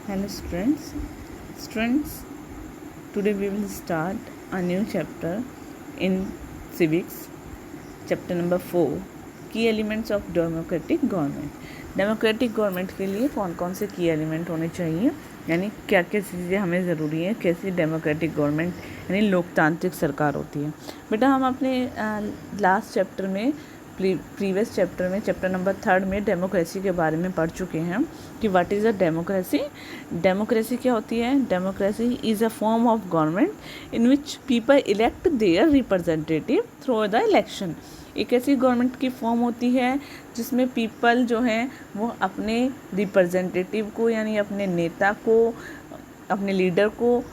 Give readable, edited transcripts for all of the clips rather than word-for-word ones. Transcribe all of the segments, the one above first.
Hello students, today we will start a new chapter in civics, chapter number 4, key elements of democratic government. Democratic government के लिए कौन कौन से की element होने चाहिए, यानी क्या क्या चीज़ें हमें ज़रूरी है, कैसी डेमोक्रेटिक गवर्नमेंट यानी लोकतांत्रिक सरकार होती है। बेटा हम अपने लास्ट चैप्टर में प्रीवियस चैप्टर में चैप्टर नंबर 3 में डेमोक्रेसी के बारे में पढ़ चुके हैं कि what is a democracy. Democracy क्या होती है? Democracy is a form of government in which people elect their representative through the election. एक ऐसी गवर्नमेंट की फॉर्म होती है जिसमें पीपल जो हैं वो अपने रिप्रेजेंटेटिव को यानी अपने नेता को, अपने लीडर को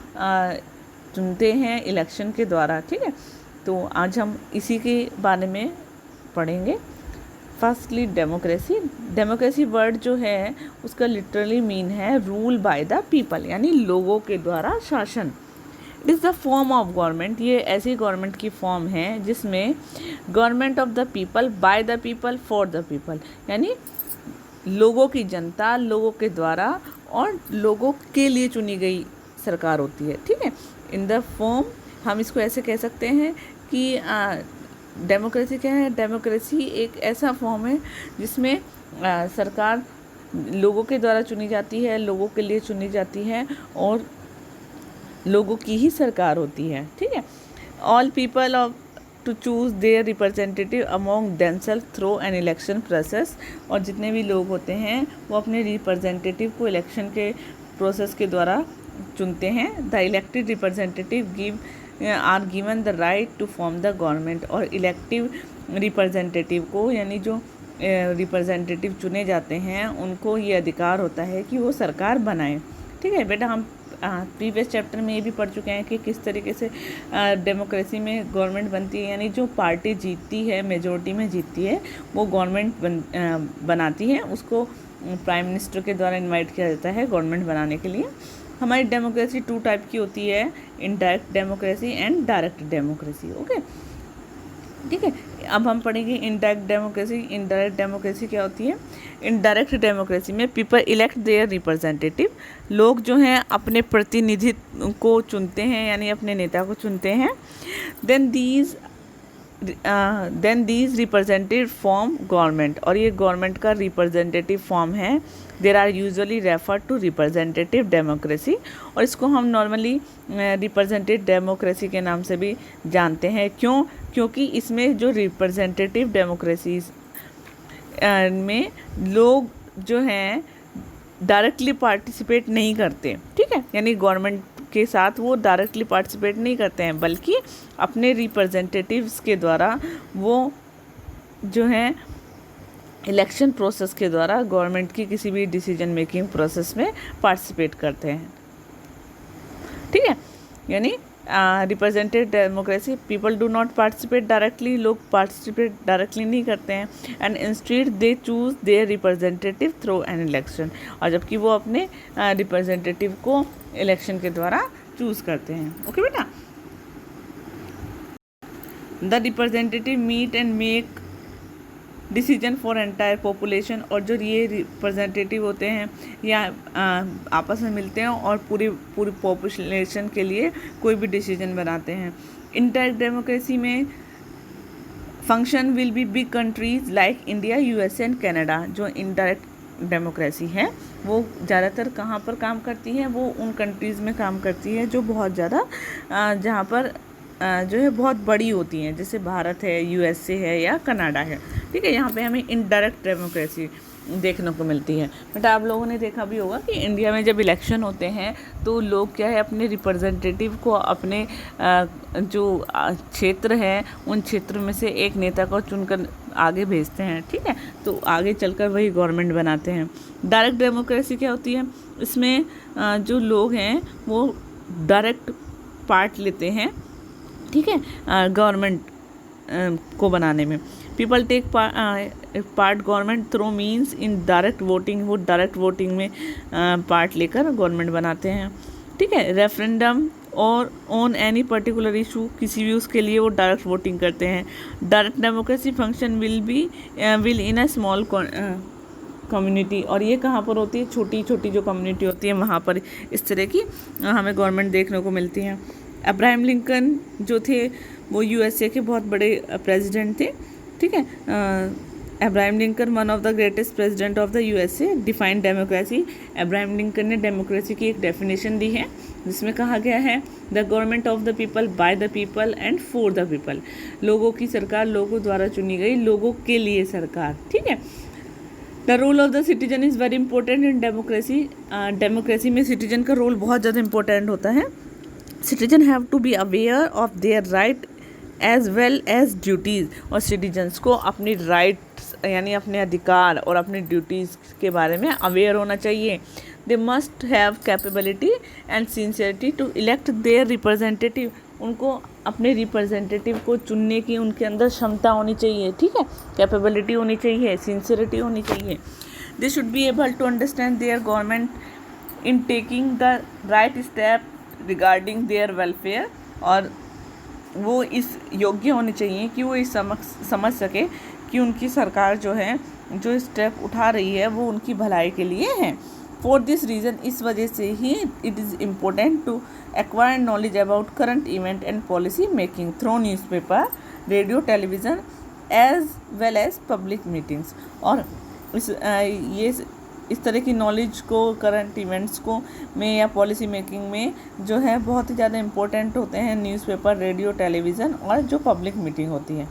चुनते हैं इलेक्शन के द्वारा। ठीक है, तो आज हम इसी के बारे में पढ़ेंगे। फर्स्टली डेमोक्रेसी वर्ड जो है उसका लिटरली मीन है रूल बाय द पीपल, यानी लोगों के द्वारा शासन। It is the form of government, ये ऐसी गवर्नमेंट की फॉर्म है जिसमें government of the people, by the people, for the people, यानी लोगों की जनता, लोगों के द्वारा और लोगों के लिए चुनी गई सरकार होती है। ठीक है, इन द फॉर्म हम इसको ऐसे कह सकते हैं कि डेमोक्रेसी क्या है? डेमोक्रेसी एक ऐसा फॉर्म है जिसमें सरकार लोगों के द्वारा चुनी जाती है, लोगों के लिए चुनी जाती है और लोगों की ही सरकार होती है। ठीक है, all people of to choose their representative among themselves through an election process, और जितने भी लोग होते हैं वो अपने रिप्रेजेंटेटिव को इलेक्शन के प्रोसेस के द्वारा चुनते हैं। The elected representative are given the right to form the government, और इलेक्टिव रिप्रेजेंटेटिव को यानी जो रिप्रेजेंटेटिव चुने जाते हैं उनको ये अधिकार होता है कि वो सरकार बनाएं। ठीक है बेटा, हम प्रीवियस चैप्टर में ये भी पढ़ चुके हैं कि किस तरीके से डेमोक्रेसी में गवर्नमेंट बनती है, यानी जो पार्टी जीतती है, मेजॉरिटी में जीतती है, वो गवर्नमेंट बनाती है, उसको प्राइम मिनिस्टर के द्वारा इनवाइट किया जाता है गवर्नमेंट बनाने के लिए। हमारी डेमोक्रेसी 2 टाइप की होती है, indirect democracy and direct democracy. Okay, ठीक है, अब हम पढ़ेंगे इनडायरेक्ट डेमोक्रेसी। इनडायरेक्ट डेमोक्रेसी क्या होती है? इनडायरेक्ट डेमोक्रेसी में पीपल इलेक्ट देयर रिप्रेजेंटेटिव, लोग जो हैं अपने प्रतिनिधि को चुनते हैं यानी अपने नेता को चुनते हैं। Then these representative form government, और ये गवर्नमेंट का रिप्रेजेंटेटिव फॉर्म है। There are usually refer to representative democracy, और इसको हम नॉर्मली रिप्रेजेंटेटिव डेमोक्रेसी के नाम से भी जानते हैं। क्यों? क्योंकि इसमें जो रिप्रेजेंटेटिव डेमोक्रेसी में लोग जो हैं डायरेक्टली पार्टिसिपेट नहीं करते। ठीक है, यानी गवर्नमेंट के साथ वो डायरेक्टली पार्टिसिपेट नहीं करते हैं, बल्कि अपने रिप्रेजेंटेटिव्स के द्वारा वो जो हैं इलेक्शन प्रोसेस के द्वारा गवर्नमेंट की किसी भी डिसीजन मेकिंग प्रोसेस में पार्टिसिपेट करते हैं। ठीक है, यानी representative democracy people do not participate directly, लोग पार्टिसिपेट डायरेक्टली नहीं करते हैं। And instead they choose their representative through an election, और जबकि वो अपने रिप्रेजेंटेटिव को इलेक्शन के द्वारा चूज करते हैं। ओके बेटा, the representative meet and make decision for entire population, और जो ये रिप्रेजेंटेटिव होते हैं या आपस में मिलते हैं और पूरी पॉपुलेशन के लिए कोई भी डिसीजन बनाते हैं। इनडायरेक्ट डेमोक्रेसी में function will be big countries like India, USA and Canada. जो इनडायरेक्ट डेमोक्रेसी है वो ज़्यादातर कहाँ पर काम करती है? वो उन कंट्रीज़ में काम करती है जो बहुत ज़्यादा जहाँ पर जो है बहुत बड़ी होती हैं, जैसे भारत है, यूएसए है या कनाडा है। ठीक है, यहाँ पे हमें इनडायरेक्ट डेमोक्रेसी देखने को मिलती है। बेटा आप लोगों ने देखा भी होगा कि इंडिया में जब इलेक्शन होते हैं तो लोग क्या है अपने रिप्रेजेंटेटिव को अपने जो क्षेत्र है उन क्षेत्र में से एक नेता को चुनकर आगे भेजते हैं। ठीक है, तो आगे चलकर वही गवर्नमेंट बनाते हैं। डायरेक्ट डेमोक्रेसी क्या होती है? इसमें जो लोग हैं वो डायरेक्ट पार्ट लेते हैं, ठीक है, गवर्नमेंट को बनाने में। People take part government through means in direct voting, वो डायरेक्ट वोटिंग में पार्ट लेकर गवर्नमेंट बनाते हैं। ठीक है, रेफरेंडम और ऑन एनी पर्टिकुलर इशू, किसी भी उसके लिए वो डायरेक्ट वोटिंग करते हैं। Direct democracy function will in a small community, और ये कहाँ पर होती है, छोटी छोटी जो कम्युनिटी होती है वहाँ पर इस तरह की हमें गवर्नमेंट देखने को मिलती हैं। अब्राहम लिंकन जो थे वो यूएसए के बहुत बड़े प्रेसिडेंट थे, ठीक है। Abraham Lincoln one of the greatest president of the USA, defined democracy. Abraham Lincoln ने डेमोक्रेसी की एक डेफिनेशन दी है जिसमें कहा गया है the government of the people, by the people and for the people. लोगों की सरकार, लोगों द्वारा चुनी गई, लोगों के लिए सरकार, ठीक है। The role of the citizen is very important in democracy. Democracy में सिटीजन का रोल बहुत ज़्यादा इंपॉर्टेंट होता है। Citizen have to be aware of their right as well as duties, और सिटीजन्स को अपनी राइट्स यानी अपने अधिकार और अपनी ड्यूटीज़ के बारे में अवेयर होना चाहिए। They must have capability and sincerity to elect their representative. उनको अपने रिप्रेजेंटेटिव को चुनने की उनके अंदर क्षमता होनी चाहिए, ठीक है। कैपेबिलिटी होनी चाहिए, सिंसियरिटी होनी चाहिए। They should be able to understand their government in taking the right step regarding their welfare, और वो इस योग्य होने चाहिए कि वो इस समझ सके कि उनकी सरकार जो है जो स्टेप उठा रही है वो उनकी भलाई के लिए है। फॉर दिस रीज़न, इस वजह से ही it is important to acquire knowledge about current event and policy making through newspaper, radio, television as well as public meetings. और इस तरह की नॉलेज को करंट इवेंट्स को में या पॉलिसी मेकिंग में जो है बहुत ही ज़्यादा इम्पोर्टेंट होते हैं न्यूज़पेपर, रेडियो, टेलीविज़न और जो पब्लिक मीटिंग होती है,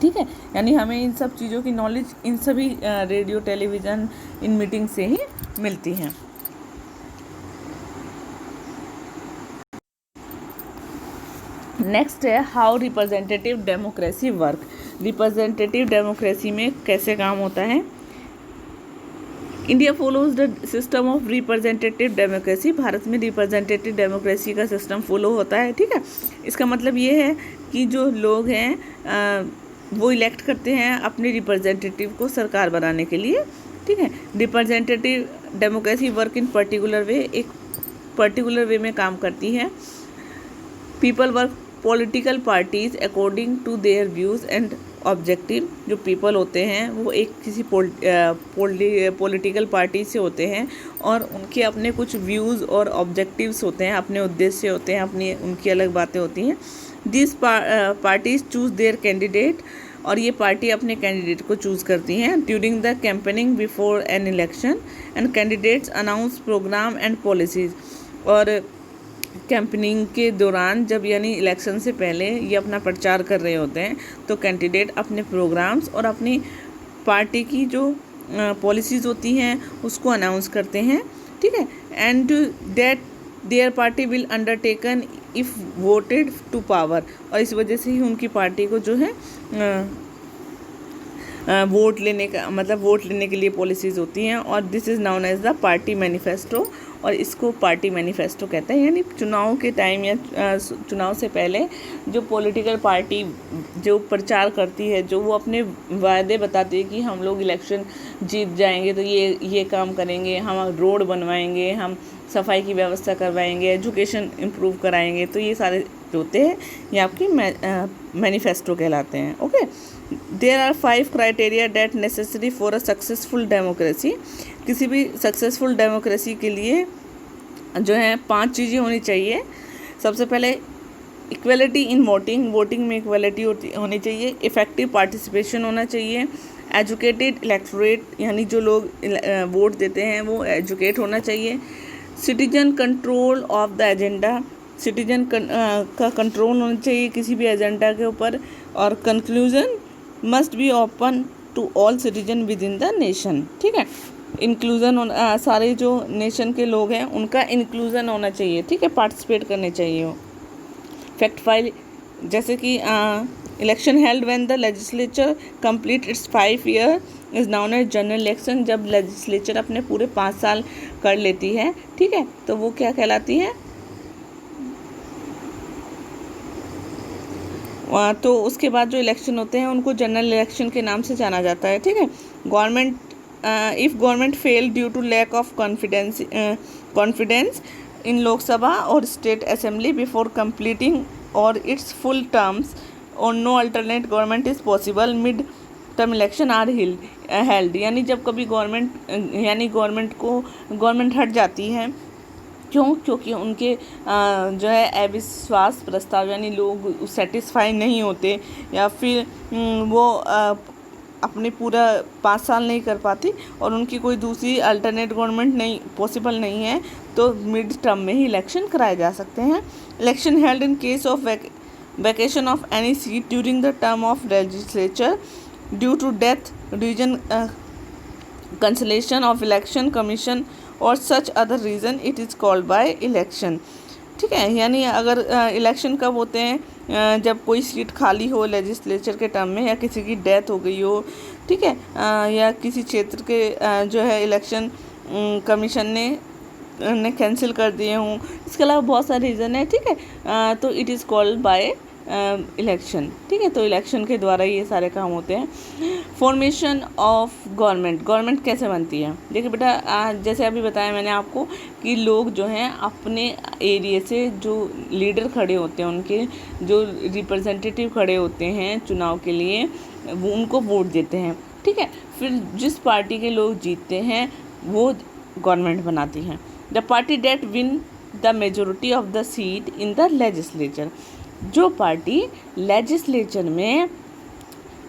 ठीक है। यानी हमें इन सब चीज़ों की नॉलेज इन सभी रेडियो, टेलीविज़न, इन मीटिंग से ही मिलती हैं। नेक्स्ट है how representative democracy work. Representative democracy में कैसे काम होता है। India follows the system of representative democracy. Bharat में रिप्रेजेंटेटिव डेमोक्रेसी का सिस्टम फॉलो होता है, ठीक है। इसका मतलब ये है कि जो लोग हैं वो इलेक्ट करते हैं अपने रिप्रेजेंटेटिव को सरकार बनाने के लिए, ठीक है। Representative democracy work in particular way, एक पर्टिकुलर वे में काम करती है। People work political parties according to their views and objective. जो पीपल होते हैं वो एक किसी पॉलिटिकल पार्टी से होते हैं और उनके अपने कुछ व्यूज़ और ऑब्जेक्टिव्स होते हैं, अपने उद्देश्य होते हैं, अपनी उनकी अलग बातें होती हैं। This parties choose their candidate, और ये पार्टी अपने कैंडिडेट को चूज़ करती हैं। During the campaigning before an election and candidates announce programme and policies. और कैंपेनिंग के दौरान जब यानी इलेक्शन से पहले ये अपना प्रचार कर रहे होते हैं तो कैंडिडेट अपने प्रोग्राम्स और अपनी पार्टी की जो पॉलिसीज़ होती हैं उसको अनाउंस करते हैं, ठीक है। And that their party will undertaken if voted to power, और इस वजह से ही उनकी पार्टी को जो है वोट लेने का मतलब वोट लेने के लिए पॉलिसीज़ होती हैं। और this is known as the party manifesto, और इसको पार्टी मैनिफेस्टो कहते हैं। यानी चुनाव के टाइम या चुनाव से पहले जो पॉलिटिकल पार्टी जो प्रचार करती है, जो वो अपने वायदे बताती है कि हम लोग इलेक्शन जीत जाएंगे तो ये काम करेंगे, हम रोड बनवाएंगे, हम सफाई की व्यवस्था करवाएंगे, एजुकेशन इम्प्रूव कराएंगे, तो ये सारे जो होते हैं ये आपकी मैनिफेस्टो कहलाते हैं, okay. There are 5 criteria that necessary for a successful democracy. किसी भी सक्सेसफुल डेमोक्रेसी के लिए जो है 5 चीज़ें होनी चाहिए। सबसे पहले इक्वलिटी इन वोटिंग, वोटिंग में इक्वलिटी होनी चाहिए। इफ़ेक्टिव पार्टिसिपेशन होना चाहिए। एजुकेटेड इलेक्टोरेट, यानी जो लोग वोट देते हैं वो एजुकेट होना चाहिए। Citizen control of the agenda, citizen का कंट्रोल होना चाहिए किसी भी एजेंडा के ऊपर। और conclusion must be open to all citizen within the nation, ठीक है। इंक्लूज़न सारे जो नेशन के लोग हैं उनका इंक्लूज़न होना चाहिए, ठीक है, पार्टिसिपेट करने चाहिए वो। फैक्ट फाइल, जैसे कि election held when the legislature complete its 5 year is known as general election. जब लेजिस्लेचर अपने पूरे 5 साल कर लेती है, ठीक है, तो वो क्या कहलाती है, तो उसके बाद जो इलेक्शन होते हैं उनको जनरल इलेक्शन के नाम से जाना जाता है, ठीक है। Government if government fail due to lack of confidence in Lok Sabha और स्टेट असेंबली बिफोर कंप्लीटिंग और इट्स फुल टर्म्स और no alternate government is possible mid term election are held, यानी जब कभी गवर्नमेंट हट जाती है, क्योंकि उनके जो है अविश्वास प्रस्ताव यानी लोग सेटिस्फाई नहीं होते, या फिर वो अपने पूरा 5 साल नहीं कर पाती और उनकी कोई दूसरी अल्टरनेट गवर्नमेंट नहीं पॉसिबल नहीं है, तो मिड टर्म में ही इलेक्शन कराए जा सकते हैं। Election held in case of vacation of any seat during the term of legislature due to death, division, cancellation of election commission और such other reason it is called by election. ठीक है, यानी अगर election कब होते हैं, जब कोई सीट खाली हो लेजिस्लेचर के टर्म में, या किसी की डेथ हो गई हो, ठीक है, या किसी क्षेत्र के जो है इलेक्शन कमीशन ने कैंसिल कर दिए हों। इसके अलावा बहुत सारे रीज़न है। ठीक है, तो it is called by election. ठीक है, तो इलेक्शन के द्वारा ये सारे काम होते हैं। फॉर्मेशन ऑफ गवर्नमेंट कैसे बनती है? देखिए बेटा, जैसे अभी बताया मैंने आपको कि लोग जो हैं अपने एरिया से जो लीडर खड़े होते हैं, उनके जो रिप्रेजेंटेटिव खड़े होते हैं चुनाव के लिए, वो उनको वोट देते हैं। ठीक है, फिर जिस पार्टी के लोग जीतते हैं वो गवर्नमेंट बनाती है। The party that win the majority of the seat in the legislature, जो पार्टी लेजिस्लेचर में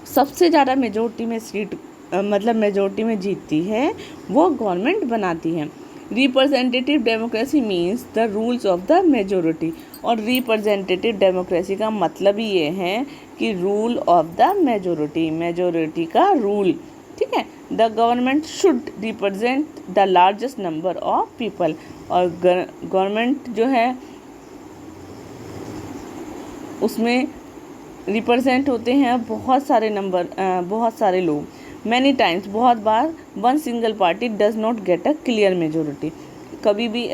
सबसे ज़्यादा मेजोरिटी में सीट मेजोरिटी में जीतती है वो गवर्नमेंट बनाती है। Representative democracy means the rules of the majority, और रिप्रेजेंटेटिव डेमोक्रेसी का मतलब ही ये है कि रूल ऑफ द मेजोरिटी का रूल। ठीक है, the government should represent the largest number of people, और गवर्नमेंट जो है उसमें रिप्रेजेंट होते हैं बहुत सारे लोग। मैनी टाइम्स, बहुत बार, one single party does not get a clear majority, कभी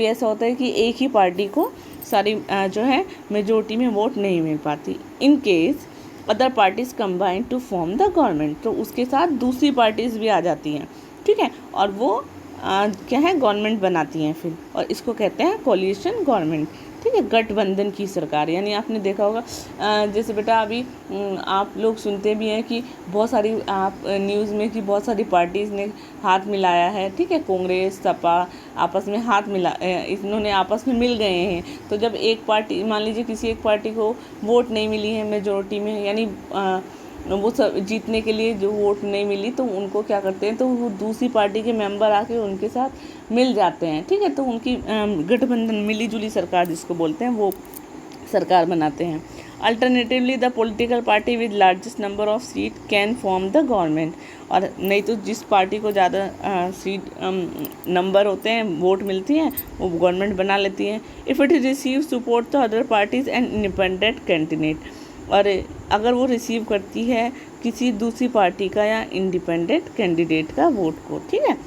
ऐसा होता है कि एक ही पार्टी को सारी जो है मेजोरिटी में वोट नहीं मिल पाती। In case other parties combine to form the government, तो उसके साथ दूसरी पार्टीज भी आ जाती हैं। ठीक है, और वो क्या है, गवर्नमेंट बनाती हैं फिर, और इसको कहते हैं कोलिशन गवर्नमेंट। ठीक है, गठबंधन की सरकार, यानी आपने देखा होगा जैसे बेटा अभी आप लोग सुनते भी हैं कि बहुत सारी आप न्यूज़ में कि बहुत सारी पार्टीज़ ने हाथ मिलाया है। ठीक है, कांग्रेस सपा आपस में इन्होंने आपस में मिल गए हैं। तो जब एक पार्टी, मान लीजिए किसी एक पार्टी को वोट नहीं मिली है मेजोरिटी में, यानी वो सब जीतने के लिए जो वोट नहीं मिली, तो उनको क्या करते हैं, तो वो दूसरी पार्टी के मेंबर आके उनके साथ मिल जाते हैं। ठीक है, तो उनकी गठबंधन, मिली जुली सरकार जिसको बोलते हैं, वो सरकार बनाते हैं। Alternatively the political party with largest number of seat can form the government, और नहीं तो जिस पार्टी को ज़्यादा सीट नंबर होते हैं, वोट मिलती हैं, वो गवर्नमेंट बना लेती हैं। इफ़ इट रिसीव सपोर्ट तो other parties and independent candidate, और अगर वो रिसीव करती है किसी दूसरी पार्टी का या इंडिपेंडेंट कैंडिडेट का वोट को। ठीक है,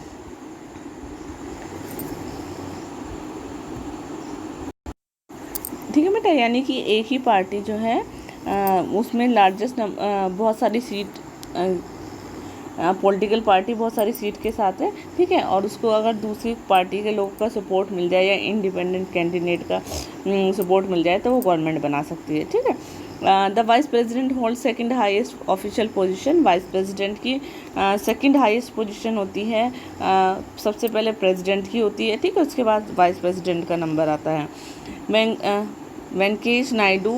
बेटा, यानी कि एक ही पार्टी जो है उसमें लार्जेस्ट बहुत सारी सीट, पॉलिटिकल पार्टी बहुत सारी सीट के साथ है। ठीक है, और उसको अगर दूसरी पार्टी के लोगों का सपोर्ट मिल जाए या इंडिपेंडेंट कैंडिडेट का सपोर्ट मिल जाए तो वो गवर्नमेंट बना सकती है। ठीक है, the vice president hold second highest official position, vice president की सेकंड हाईएस्ट पोजीशन होती है। सबसे पहले प्रेसिडेंट की होती है। ठीक है, उसके बाद वाइस प्रेसिडेंट का नंबर आता है। Venkaiah Naidu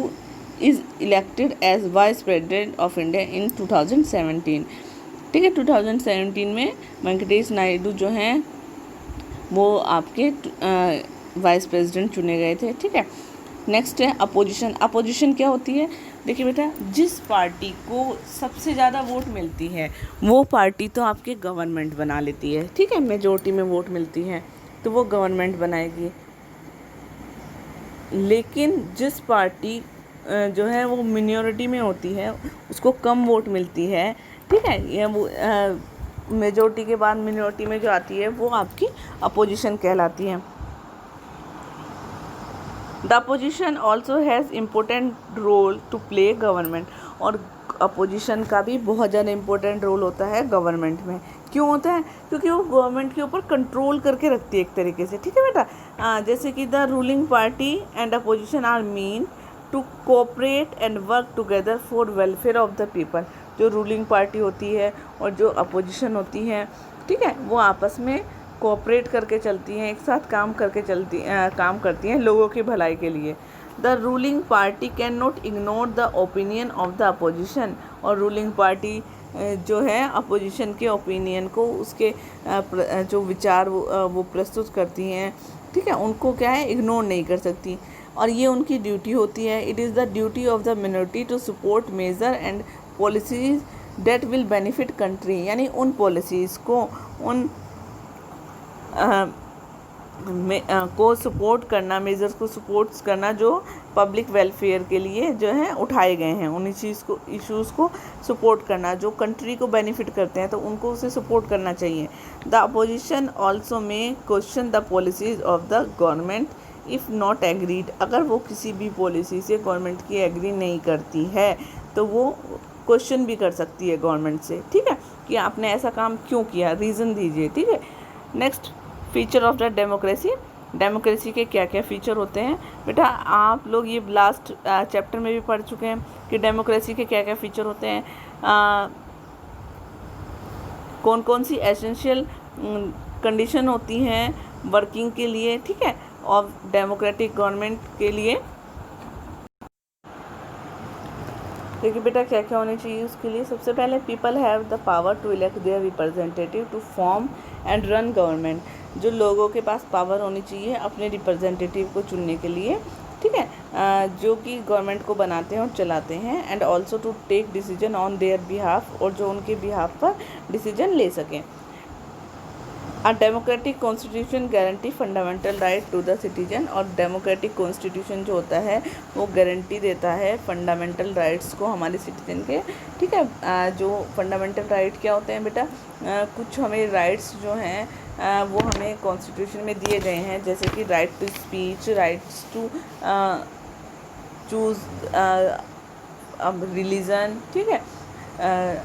is elected as vice president of India in 2017। ठीक है, 2017 में वेंकटेश नायडू जो हैं वो आपके वाइस प्रेसिडेंट चुने गए थे। ठीक है, नेक्स्ट है अपोजिशन। अपोजिशन क्या होती है? देखिए बेटा, जिस पार्टी को सबसे ज़्यादा वोट मिलती है वो पार्टी तो आपके गवर्नमेंट बना लेती है। ठीक है, मेजोरिटी में वोट मिलती है तो वो गवर्नमेंट बनाएगी। लेकिन जिस पार्टी जो है वो मिनॉरिटी में होती है, उसको कम वोट मिलती है, ठीक है, ये वो मेजोरिटी के बाद मिनॉरिटी में जो आती है वो आपकी अपोजिशन कहलाती है। The opposition also has important role to play government, और अपोजिशन का भी बहुत ज़्यादा इम्पोर्टेंट रोल होता है गवर्नमेंट में। क्यों होता है? क्योंकि वो गवर्नमेंट के ऊपर कंट्रोल करके रखती है एक तरीके से। ठीक है बेटा, जैसे कि the ruling party and opposition are mean to cooperate and work together for welfare of the people. जो रूलिंग पार्टी होती है और जो अपोजिशन होती है, ठीक है, वो आपस में कोऑपरेट करके चलती हैं, एक साथ काम करती हैं लोगों की भलाई के लिए। The ruling party can not ignore the opinion of the opposition, और रूलिंग पार्टी जो है अपोजिशन के ओपिनियन को, उसके जो विचार वो प्रस्तुत करती हैं, ठीक है, उनको क्या है, इग्नोर नहीं कर सकती, और ये उनकी ड्यूटी होती है। It is the duty of the minority to support major and policies that will benefit country, यानी उन पॉलिसीज़ को, उन को सपोर्ट करना, मेजर्स को सपोर्ट करना जो पब्लिक वेलफेयर के लिए जो है उठाए गए हैं, उन्हीं इश्यूज़ को सपोर्ट करना जो कंट्री को बेनिफिट करते हैं, तो उनको उसे सपोर्ट करना चाहिए। द अपोजिशन ऑल्सो में question the policies of the government if not agreed, अगर वो किसी भी पॉलिसी से गवर्नमेंट की एग्री नहीं करती है तो वो क्वेश्चन भी कर सकती है गवर्नमेंट से, ठीक है, कि आपने ऐसा काम क्यों किया, रीज़न दीजिए, ठीक है। Next, feature of the democracy, democracy के क्या क्या फ़ीचर होते हैं। बेटा आप लोग ये लास्ट चैप्टर में भी पढ़ चुके हैं कि डेमोक्रेसी के क्या क्या फ़ीचर होते हैं, कौन कौन सी एसेंशियल कंडीशन होती हैं वर्किंग के लिए, ठीक है, और डेमोक्रेटिक गवर्नमेंट के लिए। देखिए बेटा क्या क्या होनी चाहिए उसके लिए। सबसे पहले people have the power to elect their representative to form and run government, जो लोगों के पास पावर होनी चाहिए अपने रिप्रेजेंटेटिव को चुनने के लिए, ठीक है, जो कि गवर्नमेंट को बनाते हैं और चलाते हैं। And also to take decision on their behalf, और जो उनके बिहाफ पर डिसीजन ले सकें। A democratic constitution guarantee fundamental right to the citizen, और डेमोक्रेटिक कॉन्स्टिट्यूशन जो होता है वो गारंटी देता है फंडामेंटल राइट्स को हमारे सिटीजन के, ठीक है। जो फंडामेंटल राइट क्या होते हैं बेटा, कुछ हमें राइट्स जो हैं वो हमें कॉन्स्टिट्यूशन में दिए गए हैं, जैसे कि right to speech, rights to choose religion, ठीक है,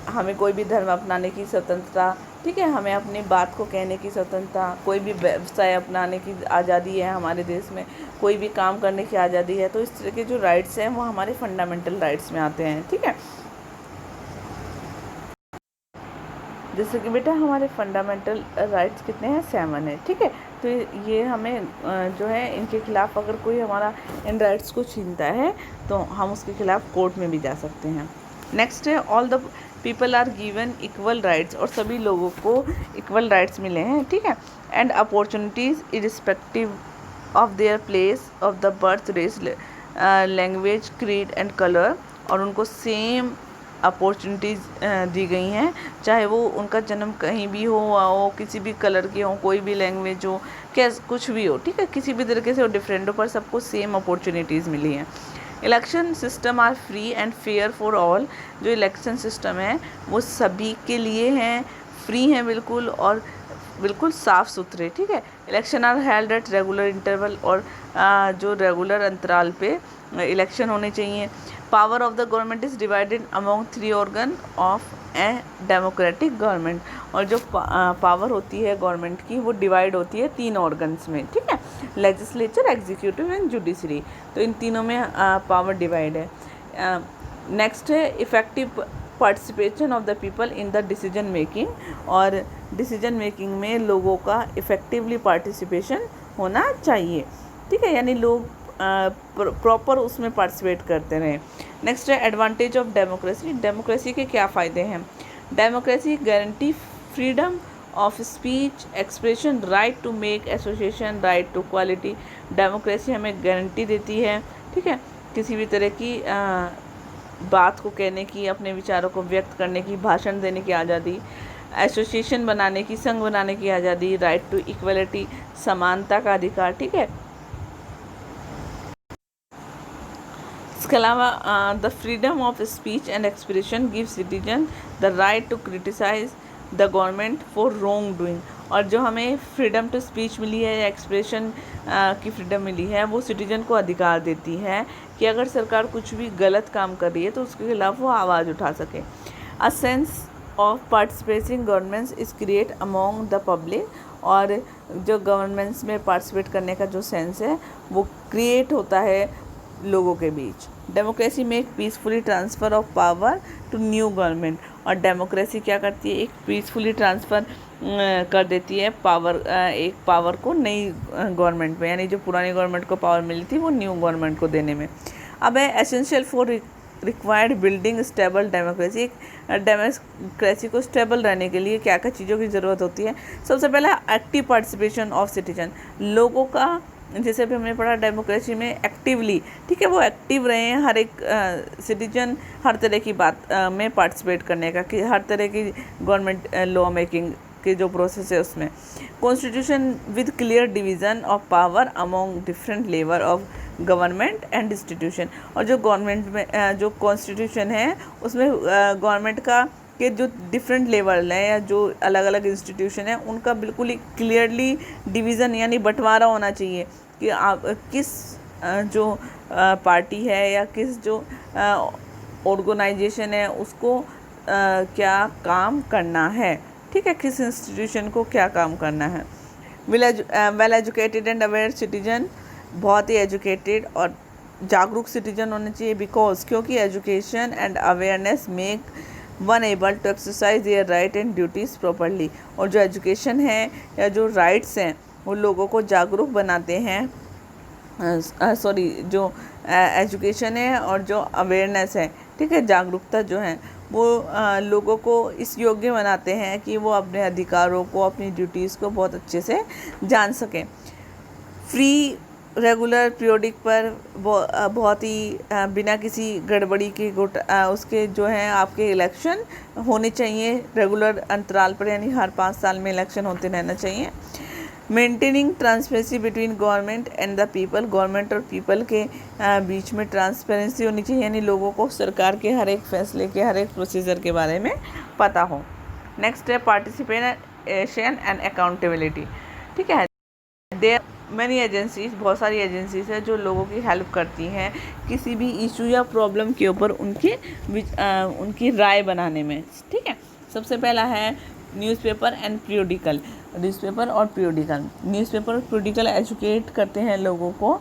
हमें कोई भी धर्म अपनाने की स्वतंत्रता, ठीक है, हमें अपनी बात को कहने की स्वतंत्रता, कोई भी व्यवसाय अपनाने की आज़ादी है हमारे देश में, कोई भी काम करने की आज़ादी है। तो इस तरह के जो राइट्स हैं वो हमारे फंडामेंटल राइट्स में आते हैं, ठीक है। जैसे कि बेटा हमारे फंडामेंटल राइट्स कितने हैं, 7 है, ठीक है। तो ये हमें जो है इनके खिलाफ़ अगर कोई हमारा इन राइट्स को छीनता है तो हम उसके खिलाफ़ कोर्ट में भी जा सकते हैं। नेक्स्ट है all the people are given equal rights, और सभी लोगों को इक्वल राइट्स मिले हैं, ठीक है। And opportunities irrespective of their place of the birth, race, language, creed and colour, और उनको सेम अपॉर्चुनिटीज़ दी गई हैं, चाहे वो उनका जन्म कहीं भी हो किसी भी कलर के हो, कोई भी लैंग्वेज हो, कुछ भी हो, ठीक है, किसी भी तरीके से वो डिफरेंट हो, पर सबको सेम अपॉर्चुनिटीज़ मिली हैं। Election system are free and fair for all, जो इलेक्शन सिस्टम है वो सभी के लिए हैं, फ्री हैं बिल्कुल, और बिल्कुल साफ़ सुथरे, ठीक है। Election are held at regular interval, और जो रेगुलर अंतराल पे इलेक्शन होने चाहिए। Power of the government is divided among 3 organ of a democratic government, और जो पावर होती है गवर्नमेंट की वो डिवाइड होती है 3 ऑर्गन्स में, ठीक है, लेजिस्लेचर, एग्जीक्यूटिव एंड जुडिशरी। तो इन तीनों में पावर डिवाइड है। नेक्स्ट है effective participation of the people in the decision making, और डिसीजन मेकिंग में लोगों का इफ़ेक्टिवली पार्टिसिपेशन होना चाहिए, ठीक है, यानी लोग प्रॉपर उसमें पार्टिसिपेट करते रहें। नेक्स्ट है एडवांटेज ऑफ डेमोक्रेसी, डेमोक्रेसी के क्या फ़ायदे हैं। Democracy guarantee freedom of speech, expression, right to make association, right to quality. Democracy हमें गारंटी देती है, ठीक है, किसी भी तरह की बात को कहने की, अपने विचारों को व्यक्त करने की, भाषण देने की आज़ादी, एसोसिएशन बनाने की, संघ बनाने की आज़ादी, राइट टू इक्वलिटी, समानता का अधिकार, ठीक है। इसके अलावा the freedom of speech and expression give citizen the right to criticise the government for wrong doing, और जो हमें फ्रीडम टू स्पीच मिली है या एक्सप्रेशन की फ्रीडम मिली है वो सिटीजन को अधिकार देती है कि अगर सरकार कुछ भी गलत काम कर रही है तो उसके खिलाफ वो आवाज़ उठा सके। A sense of participating governments is create among the public, और जो गवर्नमेंट्स में पार्टिसिपेट करने का जो सेंस है वो क्रिएट होता है लोगों के बीच। डेमोक्रेसी में एक peacefully transfer of power to new government, और डेमोक्रेसी क्या करती है, एक पीसफुली ट्रांसफ़र कर देती है एक पावर को नई गवर्नमेंट में, यानी जो पुरानी गवर्नमेंट को पावर मिली थी वो न्यू गवर्नमेंट को देने में। अब है essential for required building stable democracy. एक डेमोक्रेसी को स्टेबल रहने के लिए क्या क्या चीज़ों की ज़रूरत होती है। सबसे पहला एक्टिव पार्टिसिपेशन ऑफ सिटीजन, लोगों का, जैसे भी हमने पढ़ा डेमोक्रेसी में एक्टिवली, ठीक है, वो एक्टिव रहे हैं, हर एक सिटीजन हर तरह की बात में पार्टिसिपेट करने का, कि हर तरह की गवर्नमेंट लॉ मेकिंग के जो प्रोसेस है उसमें। Constitution with clear division of power among different level of government and institution, और जो गवर्नमेंट में जो कॉन्स्टिट्यूशन है उसमें गवर्नमेंट का के जो डिफरेंट लेवल हैं या जो अलग अलग इंस्टीट्यूशन हैं उनका बिल्कुल ही क्लियरली डिवीज़न यानी बंटवारा होना चाहिए, कि आप किस जो पार्टी है या किस जो ऑर्गेनाइजेशन है उसको क्या काम करना है, ठीक है, किस इंस्टीट्यूशन को क्या काम करना है। Well educated and aware citizen, बहुत ही एजुकेटेड और जागरूक सिटीजन होने चाहिए, बिकॉज क्योंकि education and awareness make one able to exercise their right and duties properly, और जो एजुकेशन है या जो राइट्स हैं वो लोगों को जागरूक बनाते हैं, जो एजुकेशन है और जो अवेयरनेस है, ठीक है, जागरूकता जो है वो लोगों को इस योग्य बनाते हैं कि वो अपने अधिकारों को, अपनी ड्यूटीज़ को बहुत अच्छे से जान सकें। फ्री रेगुलर पीरियोडिक पर बहुत ही बिना किसी गड़बड़ी के उसके जो हैं आपके इलेक्शन होने चाहिए रेगुलर अंतराल पर, यानी हर 5 साल में इलेक्शन होते रहना चाहिए। Maintaining transparency between government and the people, government और पीपल के बीच में ट्रांसपेरेंसी होनी चाहिए, यानी लोगों को सरकार के हर एक फैसले के, हर एक प्रोसीजर के बारे में पता हो। नेक्स्ट है पार्टिसिपेशन एंड अकाउंटेबिलिटी, ठीक है। देयर मैनी एजेंसीज, बहुत सारी एजेंसीज है जो लोगों की हेल्प करती हैं किसी भी इशू या प्रॉब्लम के ऊपर उनकी राय बनाने में, ठीक है। सबसे पहला है न्यूज़पेपर एंड पीरियोडिकल, न्यूज़पेपर और पीरियोडिकल। न्यूज़पेपर और पीरियोडिकल एजुकेट करते हैं लोगों को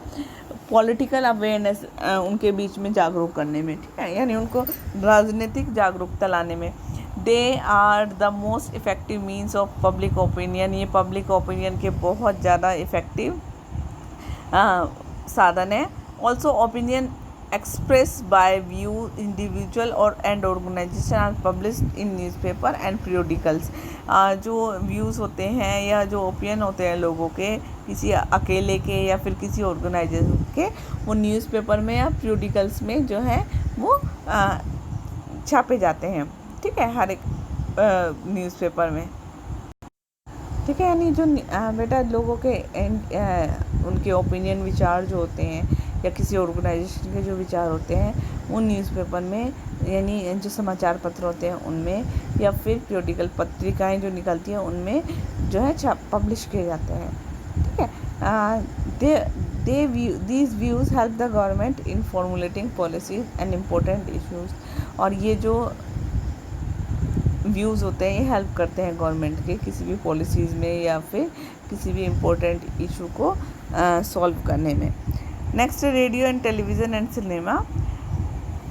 पॉलिटिकल अवेयरनेस उनके बीच में जागरूक करने में, ठीक है, यानी उनको राजनीतिक जागरूकता लाने में। They are the most effective means of public opinion, ये पब्लिक ओपिनियन के बहुत ज़्यादा इफ़ेक्टिव साधन है। Also opinion expressed by view individual और and organisation are published in newspaper and periodicals, जो व्यूज़ होते हैं या जो ओपिनियन होते हैं लोगों के, किसी अकेले के या फिर किसी ऑर्गेनाइजेशन के, वो न्यूज़पेपर में या periodicals में जो है वो छापे जाते हैं, ठीक है, हर एक न्यूज़पेपर में, ठीक है। यानी जो बेटा लोगों के उनके ओपिनियन, विचार जो होते हैं या किसी ऑर्गेनाइजेशन के जो विचार होते हैं उन न्यूज़पेपर में, यानी जो समाचार पत्र होते हैं उनमें, या फिर पीरियोडिकल पत्रिकाएं जो निकलती हैं उनमें जो है पब्लिश किए जाते हैं, ठीक है। These views help the government in formulating policies and important issues, और ये जो व्यूज़ होते हैं ये हेल्प करते हैं गवर्नमेंट के किसी भी पॉलिसीज़ में या फिर किसी भी इम्पोर्टेंट इशू को सॉल्व करने में। नेक्स्ट है radio and television and cinema.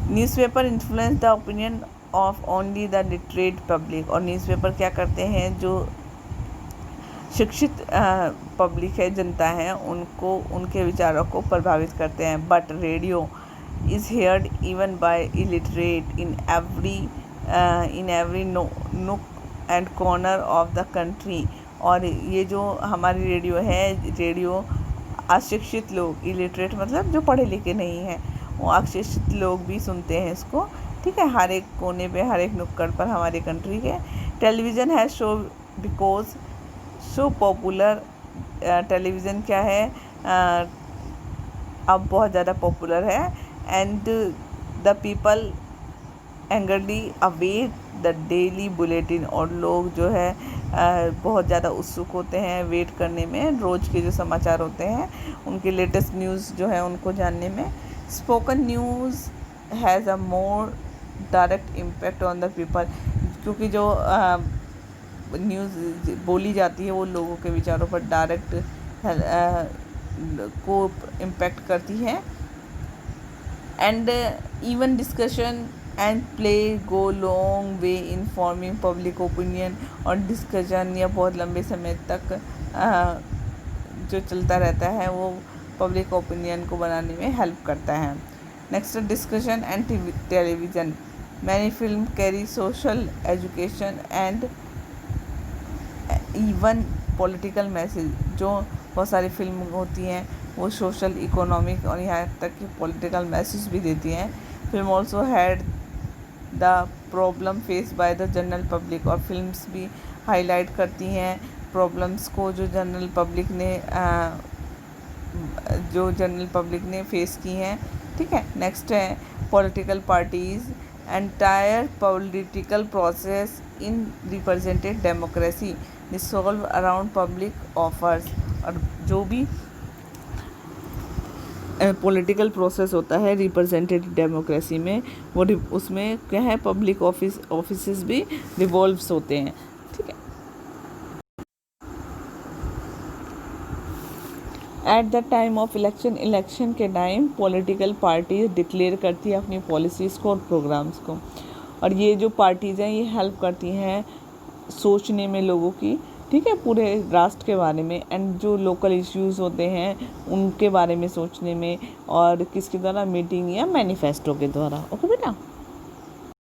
Newspaper influence the opinion of only the literate public, और न्यूज़पेपर क्या करते हैं, जो शिक्षित पब्लिक है, जनता है, उनको उनके विचारों को प्रभावित करते हैं। But radio is heard even bye illiterate in every nook and corner of the country, और ये जो हमारी रेडियो है, रेडियो अशिक्षित लोग, इलिटरेट मतलब जो पढ़े लिखे नहीं हैं, वो अशिक्षित लोग भी सुनते हैं इसको, ठीक है, हर एक कोने पे, हर एक नुक्कड़ पर हमारी कंट्री के। टेलीविज़न है show because so popular, television क्या है अब बहुत ज़्यादा पॉपुलर है, and the people angrily await the daily bulletin, और लोग जो है बहुत ज़्यादा उत्सुक होते हैं वेट करने में, रोज़ के जो समाचार होते हैं उनके लेटेस्ट न्यूज़ जो है उनको जानने में। Spoken news has a more direct impact on the people, क्योंकि जो न्यूज़ बोली जाती है वो लोगों के विचारों पर डायरेक्ट को इम्पैक्ट करती है। and even discussion and play go long way in forming public opinion. और डिस्कशन या बहुत लंबे समय तक जो चलता रहता है वो पब्लिक ओपिनियन को बनाने में हेल्प करता है. Next, discussion and television. Many film carry social education and even political message. जो बहुत सारी फिल्म होती हैं वो सोशल, इकोनॉमिक और यहाँ तक कि पॉलिटिकल मैसेज भी देती हैं. Film also had the problem face by the general public. और फिल्म्स भी हाईलाइट करती हैं प्रॉब्लम्स को जो जनरल पब्लिक ने फेस की हैं. ठीक है. नेक्स्ट है political parties. Entire political process in represented democracy resolve around public offers. और जो भी पॉलिटिकल प्रोसेस होता है रिप्रेजेंटेटिव डेमोक्रेसी में वो उसमें क्या है, पब्लिक ऑफिसेस भी रिवॉल्व्स होते हैं. ठीक है. At the time of election के टाइम पॉलिटिकल पार्टीज डिक्लेयर करती है अपनी पॉलिसीज़ को और प्रोग्राम्स को. और ये जो पार्टीज़ हैं ये हेल्प करती हैं सोचने में लोगों की, ठीक है, पूरे राष्ट्र के बारे में, एंड जो लोकल इश्यूज़ होते हैं उनके बारे में सोचने में, और किसके द्वारा, मीटिंग या मैनिफेस्टो के द्वारा. ओके बेटा.